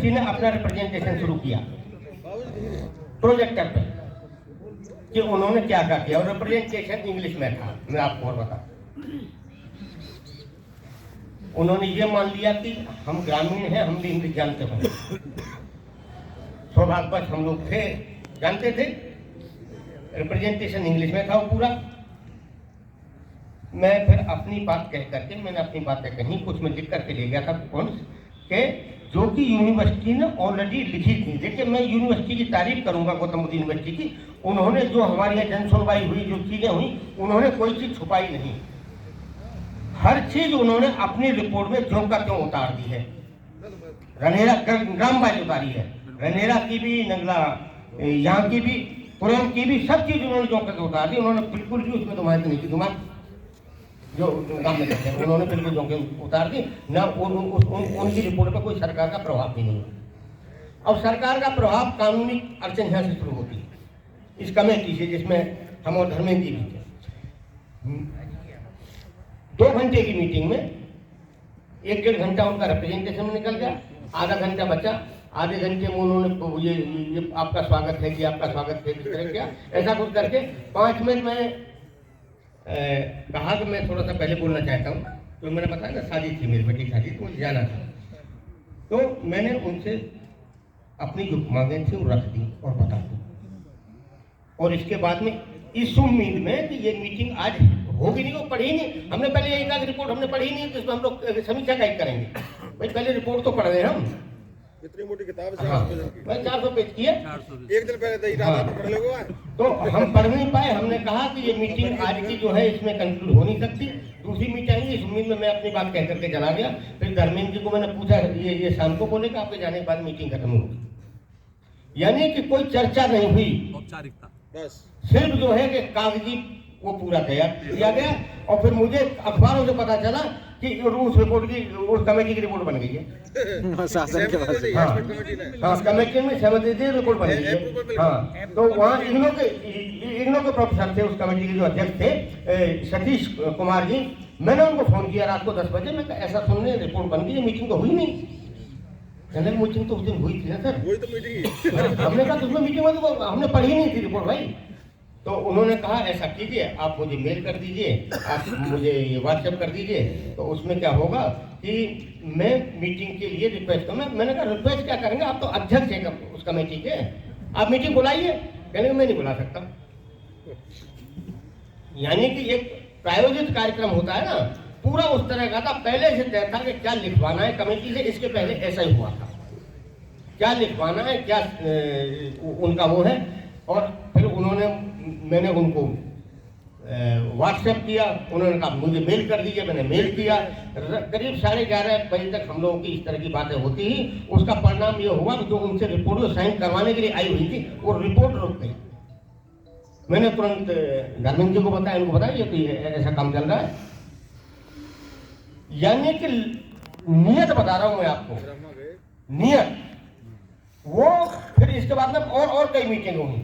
University ने अपना representation शुरू किया प्रोजेक्टर पे कि उन्होंने क्या क्या किया, और रिप्रेजेंटेशन इंग्लिश में था। मैं आपको और बता, उन्होंने ये मान लिया कि हम ग्रामीण हैं, हम भी इंग्लिश जानते हैं। सौभाग्यवश हम लोग थे, जानते थे, रिप्रेजेंटेशन इंग्लिश में था वो पूरा। मैं फिर अपनी बात कह करके, मैंने अपनी बातें कहीं, कुछ में लिख करके ले गया था कौन के, जो कि यूनिवर्सिटी ने ऑलरेडी लिखी थी। देखिए, मैं यूनिवर्सिटी की तारीफ करूंगा, गौतम बुद्ध यूनिवर्सिटी की। उन्होंने जो हमारे यहाँ जन सुनवाई हुई, जो चीजें हुई, उन्होंने कोई चीज छुपाई नहीं। हर चीज उन्होंने अपनी रिपोर्ट में ज्यों का त्यों उतार दी है। रनेरा ग्राम वाइज उतारी है, रनेरा की भी, नंगला यहाँ की भी, पुरम की भी, सब चीज उन्होंने ज्यों का त्यों उतार दी। उन्होंने बिल्कुल भी उसमें दुमात नहीं की, दुमात जो काम में करते हैं उन्होंने बिल्कुल ज्यों के उतार दी। न उनकी रिपोर्ट पर कोई सरकार का प्रभाव भी नहीं है। अब सरकार का प्रभाव कानूनी अड़चन यहाँ से शुरू होती है, इस कमेटी से, जिसमें हम और धर्मेंद्र जी भी थे। 2 घंटे की मीटिंग में 1-1.5 घंटा उनका रिप्रेजेंटेशन निकल गया, आधा घंटा बचा। आधे घंटे में उन्होंने ये आपका स्वागत है कि आपका स्वागत है, किस तरह किया, ऐसा कुछ करके 5 मिनट मैंने कहा कि मैं थोड़ा सा पहले बोलना चाहता हूँ। तो मैंने बताया ना, शादी थी, मेरी बेटी की शादी, तो मुझे जाना था। तो मैंने उनसे अपनी जो मांगें थी वो रख दी और बता दी, और इसके बाद में इस उम्मीद में कि ये मीटिंग आज होगी नहीं, वो पढ़ी नहीं। हमने पहले यही कहा कि रिपोर्ट हमने पढ़ी नहीं, तो इसमें हम लोग समीक्षा गाइड करेंगे। भाई पहले रिपोर्ट तो पढ़ रहे हैं हम। इतनी मोटी किताब है, 400 पेज की। भाई 400 पेज की है। एक दिन पहले पढ़ लोगे। तो हम पढ़ नहीं पाए। हमने कहा कि ये मीटिंग आज की जो है इसमें कंक्लूड हो नहीं सकती, दूसरी मीटिंग आएंगी। इस उम्मीद में मैं अपनी बात कह करके चला गया। फिर धर्मेंद्र जी को मैंने पूछा, ये शाम को बोले कि आपके जाने के बाद मीटिंग खत्म होगी, यानी कि कोई चर्चा नहीं हुई, औपचारिकता बस। सिर्फ जो है कि कागजी वो पूरा तैयार किया गया। और फिर मुझे अखबारों से पता चला कि उस रिपोर्ट की, उस कमेटी की रिपोर्ट बन गई है। शासन के पास, हाँ, कमेटी में सहमति से रिपोर्ट बन गई है। हाँ, तो वहाँ इग्नो के प्रोफेसर थे, उस कमेटी के जो अध्यक्ष थे सतीश कुमार जी। मैंने उनको फोन किया रात को 10 बजे। मैं ऐसा सुनने रिपोर्ट बन गई, मीटिंग तो हुई नहीं। जनरल मीटिंग तो उस दिन हुई थी ना सर, वही तो मीटिंग। हमने कहा उसमें मीटिंग हुई, तो हमने पढ़ी नहीं थी रिपोर्ट भाई। तो उन्होंने कहा ऐसा कीजिए, आप मुझे मेल कर दीजिए, आप मुझे ये व्हाट्सएप कर दीजिए, तो उसमें क्या होगा कि मैं मीटिंग के लिए रिक्वेस्ट करूँ। मैंने कहा रिक्वेस्ट क्या करेंगे, आप तो अध्यक्ष हैं उस कमेटी के, आप मीटिंग बुलाइए। कहने मैं नहीं बुला सकता। यानी कि एक प्रायोजित कार्यक्रम होता है ना, पूरा उस तरह का था, पहले से तय था कि क्या लिखवाना है कमेटी से। इसके पहले ऐसा ही हुआ था, क्या लिखवाना है, क्या उनका वो है। और फिर मैंने उनको व्हाट्सएप किया, उन्होंने कहा मुझे मेल कर दीजिए, मैंने मेल किया। करीब 11:30 बजे तक हम लोगों की इस तरह की बातें होती ही। उसका परिणाम ये हुआ कि जो उनसे रिपोर्ट जो साइन करवाने के लिए आई हुई थी, वो रिपोर्ट रुक गई। मैंने तुरंत धर्मेंद्र जी को बताया, इनको बताया कि ऐसा काम चल रहा है। यानी कि नियत बता रहा हूं मैं आपको, नियत वो। फिर इसके बाद में और कई मीटिंग हुई।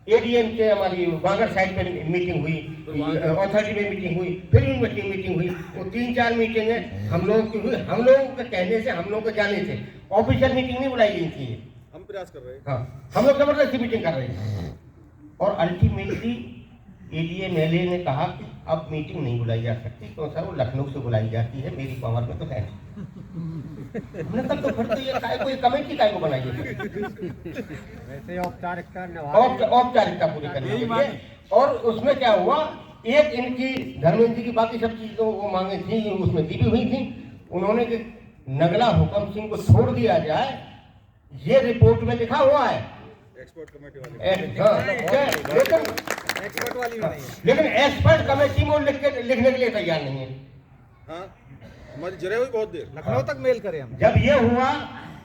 एडीएम के हमारी बांगर साइड पे मीटिंग हुई, अथॉरिटी में मीटिंग हुई, फिर यूनिवर्सिटी मीटिंग हुई। वो 3-4 मीटिंगें हम लोगों की हुई। हम लोगों के कहने से, हम लोग को जाने से ऑफिशियल मीटिंग नहीं बुलाई गई थी। हम प्रयास कर रहे हैं, हाँ, हम लोग जबरदस्ती मीटिंग कर रहे हैं। और अल्टीमेटली एडीएम एलए ने कहा कि अब मीटिंग नहीं बुलाई जा सकती, तो सर वो लखनऊ से बुलाई जाती है, मेरी पावर में तो है। हमने तब तो फिर तो ये कोई कमेटी काय को बनाई है, वैसे औपचारिकता औपचारिकता पूरी करनी चाहिए। और उसमें क्या हुआ, एक इनकी धर्मेंद्र जी की बाकी सब चीज तो वो मांगे थी, उसमें दी भी हुई थी। उन्होंने कि नगला हुकम सिंह को छोड़ दिया जाए, ये रिपोर्ट में लिखा हुआ है। एक्सपर्ट कमेटी वाली, लेकिन एक्सपर्ट कमेटी में लिखने के लिए तैयार नहीं है। हाँ, हमारी जरे हुई बहुत देर, लखनऊ तक मेल करें हम। जब ये हुआ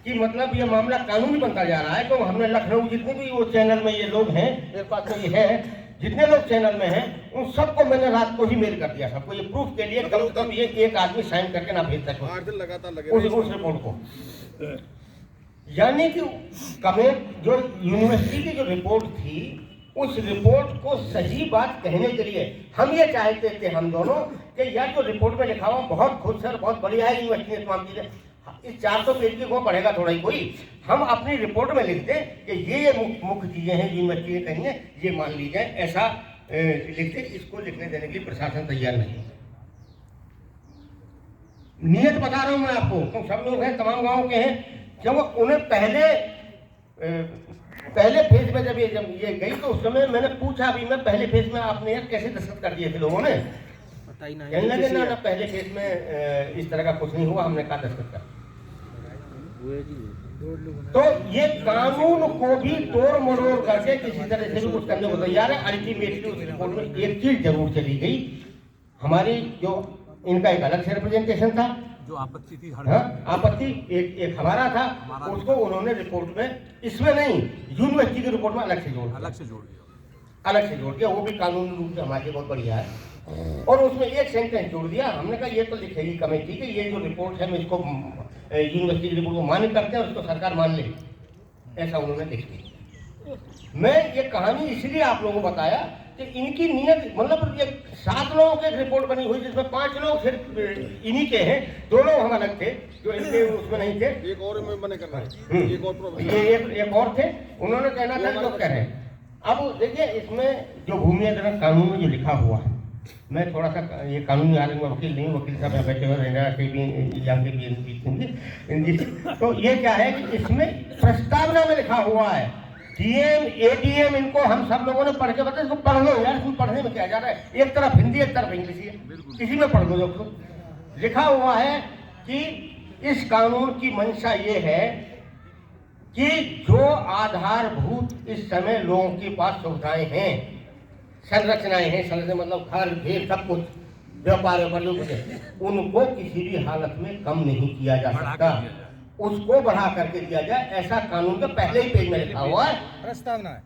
कि मतलब ये मामला कानूनी बनता जा रहा है, तो हमने लखनऊ जितने भी वो चैनल में ये लोग हैं, मेरे पास में ये है, जितने लोग चैनल में हैं, उन सबको मैंने रात को ही मेल कर दिया, सबको ये प्रूफ के लिए, कम से कम ये एक आदमी साइन करके ना भेज सके 8 दिन लगातार लगे उस रिपोर्ट को। यानी कि जो यूनिवर्सिटी की जो रिपोर्ट थी, उस रिपोर्ट को सही बात कहने के लिए हम ये चाहते थे, हम दोनों, कि यार जो रिपोर्ट में लिखा हुआ बहुत खुश है, बहुत बढ़िया है, यूनिवर्सिटी ने तमाम चीजें। इस 400 पेज को पढ़ेगा थोड़ा ही कोई। हम अपनी रिपोर्ट में लिख दें कि ये मुख्य चीजें हैं यूनिवर्सिटी ने कही है, ये मान ली जाए, ऐसा लिख दें। इसको लिखने देने के लिए प्रशासन तैयार नहीं है। नियत बता रहा हूं मैं आपको, तो सब लोग हैं, तमाम गांव के हैं, क्योंकि उन्हें पहले फेज में जब ये गई तो उस समय मैंने पूछा, अभी मैं पहले फेज में आपने यार कैसे दस्तखत कर दिए थे लोगों ने? कहने लगे ना पहले फेज में इस तरह का कुछ नहीं हुआ, हमने कहा दस्तखत कर। तो ये कानून को भी तोड़ मरोड़ करके किसी तरह से भी कुछ करने को तैयार है। अल्टीमेटली उस रिपोर्ट में एक चीज जरूर चली गई, हमारी जो इनका एक अलग से रिप्रेजेंटेशन था, जो आपत्ति थी, आपत्ति एक हमारा था, उसको उन्होंने रिपोर्ट में, इसमें नहीं, यूनिवर्सिटी की रिपोर्ट में अलग से जोड़ दिया। वो भी कानूनी रूप से हमारे लिए बहुत बढ़िया है। और उसमें एक सेंटेंस जोड़ दिया, हमने कहा ये तो लिखेगी कमेटी कि ये जो रिपोर्ट है, हम इसको यूनिवर्सिटी की रिपोर्ट को मान्य करते हैं, उसको सरकार मान ले, ऐसा उन्होंने लिख दिया। मैं ये कहानी इसलिए आप लोगों को बताया कि इनकी नियत, मतलब ये 7 लोगों की रिपोर्ट बनी हुई, जिसमें 5 लोग सिर्फ इन्हीं के हैं, 2 लोग हम अलग थे जो इनके उसमें नहीं थे। एक और मेंबर ने करना है, एक और प्रोफेसर, ये एक और थे, उन्होंने कहना था जो कह रहे हैं। अब देखिए इसमें जो भूमि अधिग्रहण कानून में जो लिखा हुआ है, मैं थोड़ा सा ये कानूनी आदमी वकील नहीं, वकील साहब यहाँ बैठे हुए रहना के भी, तो ये क्या है कि इसमें प्रस्तावना में लिखा हुआ है डीएम एडीएम, इनको हम सब लोगों ने पढ़ के बताया, इसको पढ़ लो यार, इसमें पढ़ने में क्या जा रहा है, एक तरफ हिंदी एक तरफ इंग्लिश है, इसी में पढ़ लो। जो लिखा हुआ है कि इस कानून की मंशा ये है कि जो आधारभूत इस समय लोगों के पास सुविधाएं हैं, संरचनाएं हैं, संरचना मतलब घर भेद सब कुछ, व्यापार उनको किसी भी हालत में कम नहीं किया जा सकता, उसको बढ़ा करके दिया जाए, ऐसा कानून के पहले ही पेज में लिखा हुआ है। प्रस्तावना है,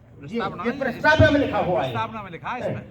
ये प्रस्तावना में लिखा हुआ है। प्रस्तावना में लिखा है इसमें।